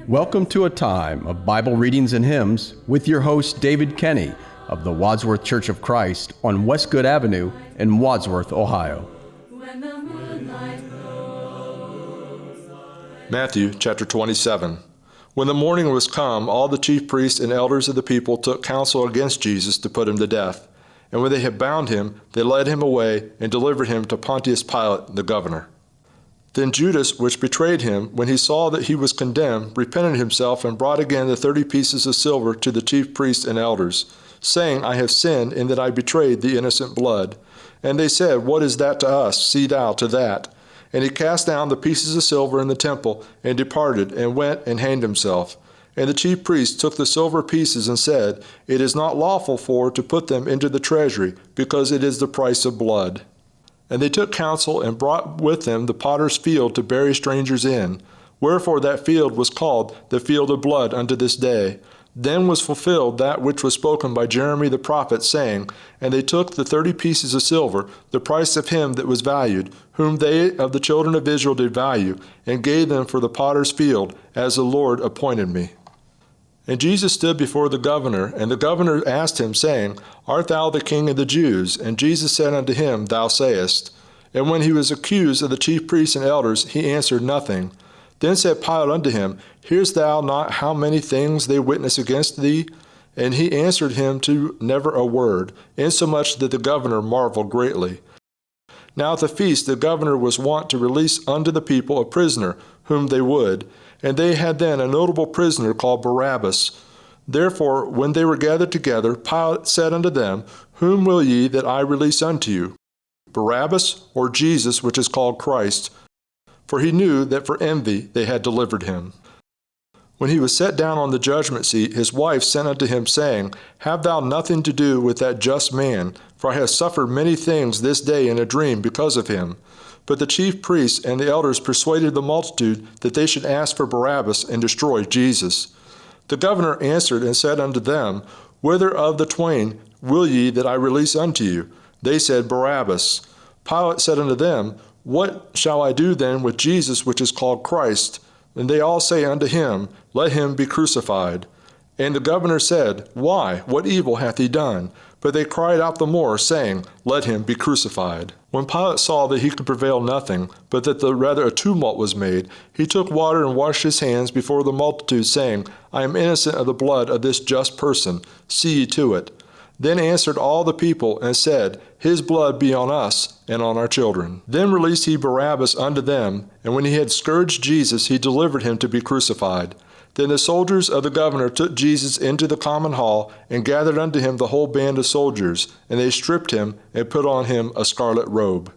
Welcome to a time of Bible readings and hymns with your host David Kenny of the Wadsworth Church of Christ on Westgood Avenue in Wadsworth, Ohio. Matthew chapter 27. When the morning was come, all the chief priests and elders of the people took counsel against Jesus to put him to death. And when they had bound him, they led him away and delivered him to Pontius Pilate, the governor. Then Judas, which betrayed him, when he saw that he was condemned, repented himself and brought again the 30 pieces of silver to the chief priests and elders, saying, I have sinned in that I betrayed the innocent blood. And they said, What is that to us? See thou to that. And he cast down the pieces of silver in the temple, and departed, and went and hanged himself. And the chief priests took the silver pieces and said, It is not lawful to put them into the treasury, because it is the price of blood. And they took counsel and brought with them the potter's field to bury strangers in. Wherefore that field was called the field of blood unto this day. Then was fulfilled that which was spoken by Jeremy the prophet, saying, And they took the 30 pieces of silver, the price of him that was valued, whom they of the children of Israel did value, and gave them for the potter's field, as the Lord appointed me. And Jesus stood before the governor, and the governor asked him, saying, Art thou the king of the Jews? And Jesus said unto him, Thou sayest. And when he was accused of the chief priests and elders, he answered nothing. Then said Pilate unto him, Hearest thou not how many things they witness against thee? And he answered him to never a word, insomuch that the governor marveled greatly. Now at the feast the governor was wont to release unto the people a prisoner, whom they would. And they had then a notable prisoner called Barabbas. Therefore, when they were gathered together, Pilate said unto them, Whom will ye that I release unto you, Barabbas, or Jesus, which is called Christ? For he knew that for envy they had delivered him. When he was set down on the judgment seat, his wife sent unto him, saying, Have thou nothing to do with that just man, for I have suffered many things this day in a dream because of him. But the chief priests and the elders persuaded the multitude that they should ask for Barabbas and destroy Jesus. The governor answered and said unto them, Whither of the twain will ye that I release unto you? They said, Barabbas. Pilate said unto them, What shall I do then with Jesus which is called Christ? And they all say unto him, Let him be crucified. And the governor said, Why? What evil hath he done? But they cried out the more, saying, Let him be crucified. When Pilate saw that he could prevail nothing, but that rather a tumult was made, he took water and washed his hands before the multitude, saying, I am innocent of the blood of this just person. See ye to it. Then answered all the people, and said, His blood be on us and on our children. Then released he Barabbas unto them, and when he had scourged Jesus, he delivered him to be crucified. Then the soldiers of the governor took Jesus into the common hall, and gathered unto him the whole band of soldiers, and they stripped him, and put on him a scarlet robe.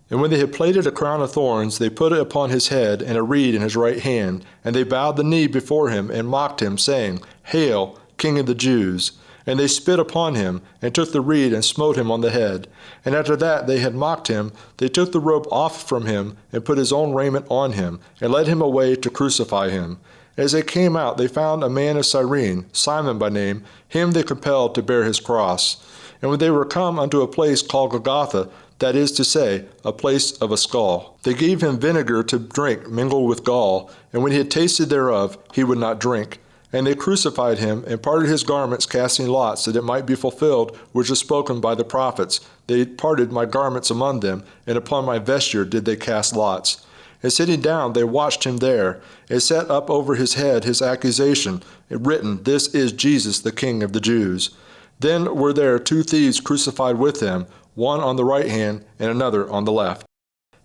And when they had plaited a crown of thorns, they put it upon his head, and a reed in his right hand, and they bowed the knee before him, and mocked him, saying, Hail, King of the Jews! And they spit upon him, and took the reed, and smote him on the head. And after that they had mocked him, they took the robe off from him, and put his own raiment on him, and led him away to crucify him. As they came out, they found a man of Cyrene, Simon by name. Him they compelled to bear his cross. And when they were come unto a place called Golgotha, that is to say, a place of a skull, they gave him vinegar to drink mingled with gall, and when he had tasted thereof, he would not drink. And they crucified him, and parted his garments, casting lots, that it might be fulfilled which was spoken by the prophets. They parted my garments among them, and upon my vesture did they cast lots. And sitting down, they watched him there, and set up over his head his accusation, written, This is Jesus, the King of the Jews. Then were there 2 thieves crucified with him, one on the right hand, and another on the left.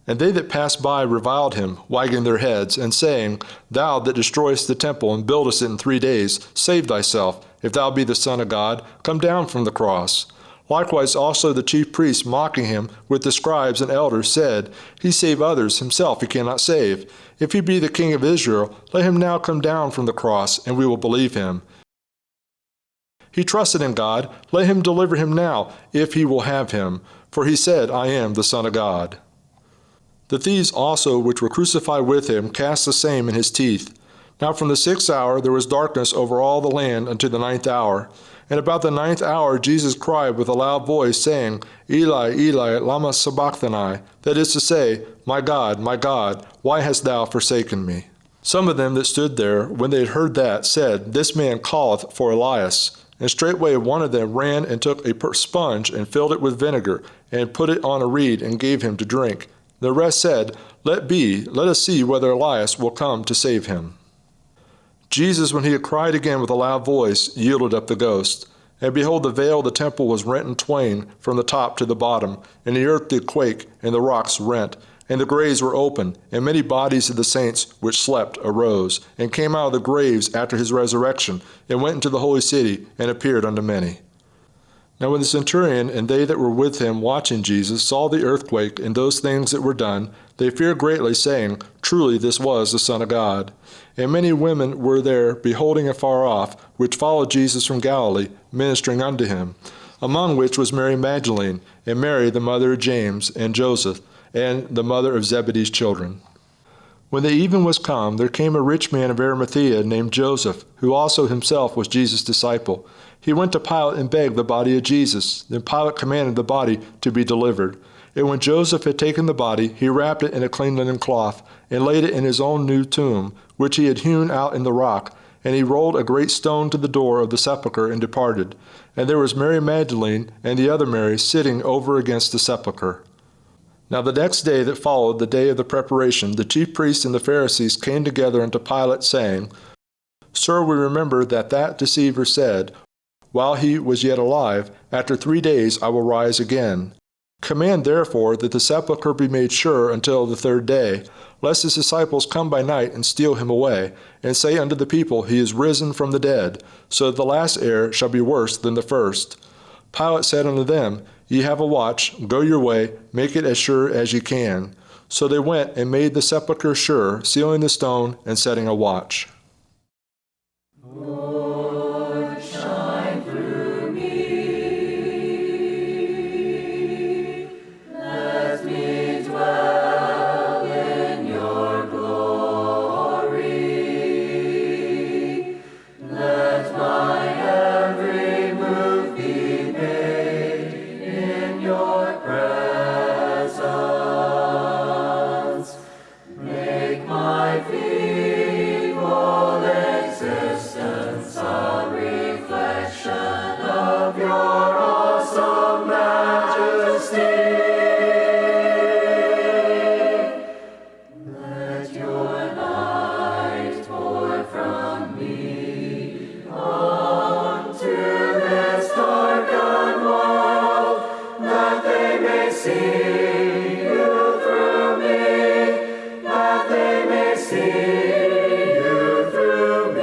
And they that passed by reviled him, wagging their heads, and saying, Thou that destroyest the temple, and buildest it in 3 days, save thyself. If thou be the Son of God, come down from the cross. Likewise also the chief priests, mocking him with the scribes and elders, said, He save others, himself he cannot save. If he be the King of Israel, let him now come down from the cross, and we will believe him. He trusted in God, let him deliver him now, if he will have him. For he said, I am the Son of God. The thieves also which were crucified with him cast the same in his teeth. Now from the 6th hour there was darkness over all the land unto the 9th hour. And about the 9th hour Jesus cried with a loud voice, saying, Eli, Eli, lama sabachthani, that is to say, my God, why hast thou forsaken me? Some of them that stood there, when they had heard that, said, This man calleth for Elias. And straightway one of them ran and took a sponge and filled it with vinegar, and put it on a reed, and gave him to drink. The rest said, Let be, let us see whether Elias will come to save him. Jesus, when he had cried again with a loud voice, yielded up the ghost. And behold, the veil of the temple was rent in twain from the top to the bottom, and the earth did quake, and the rocks rent, and the graves were open, and many bodies of the saints which slept arose, and came out of the graves after his resurrection, and went into the holy city, and appeared unto many. Now when the centurion and they that were with him watching Jesus saw the earthquake and those things that were done, they feared greatly, saying, Truly this was the Son of God. And many women were there, beholding afar off, which followed Jesus from Galilee, ministering unto him, among which was Mary Magdalene, and Mary the mother of James, and Joseph, and the mother of Zebedee's children. When the even was come, there came a rich man of Arimathea named Joseph, who also himself was Jesus' disciple. He went to Pilate and begged the body of Jesus. Then Pilate commanded the body to be delivered. And when Joseph had taken the body, he wrapped it in a clean linen cloth, and laid it in his own new tomb, which he had hewn out in the rock. And he rolled a great stone to the door of the sepulchre, and departed. And there was Mary Magdalene and the other Mary sitting over against the sepulchre. Now the next day that followed, the day of the preparation, the chief priests and the Pharisees came together unto Pilate, saying, Sir, we remember that deceiver said, while he was yet alive, After 3 days I will rise again. Command therefore that the sepulchre be made sure until the 3rd day, lest his disciples come by night and steal him away, and say unto the people, He is risen from the dead, so that the last error shall be worse than the first. Pilate said unto them, Ye have a watch, go your way, make it as sure as ye can. So they went and made the sepulchre sure, sealing the stone and setting a watch. Lord, shine through me. Let me dwell in your glory. Let my every move be made in your presence. Make my feeble existence a reflection of your awesome majesty. Let your light pour from me onto this darkened world, that they may see you through me, that they may see you through me.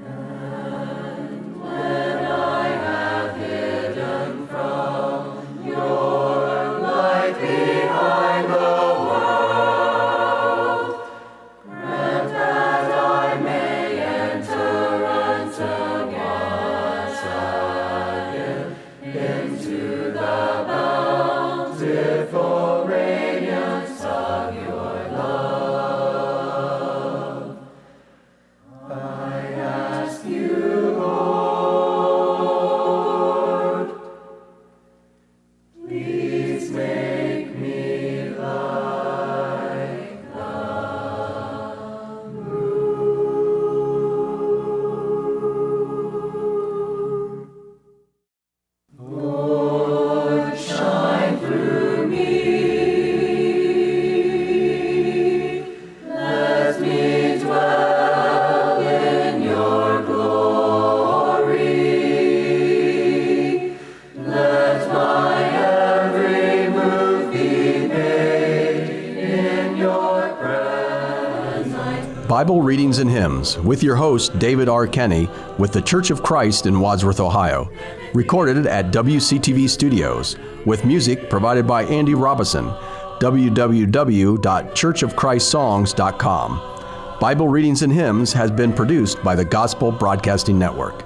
And when I have hidden from your light behind the world, grant that I may enter unto once again into the bountiful radiance of your love. I ask you, Lord, please make me like the moon. Lord, shine through me. Let me dwell in your glory. Let my every move be made in your presence. Bible Readings and Hymns with your host, David R. Kenny, with the Church of Christ in Wadsworth, Ohio. Recorded at WCTV Studios, with music provided by Andy Robison. www.churchofchristSongs.com. Bible Readings and Hymns has been produced by the Gospel Broadcasting Network.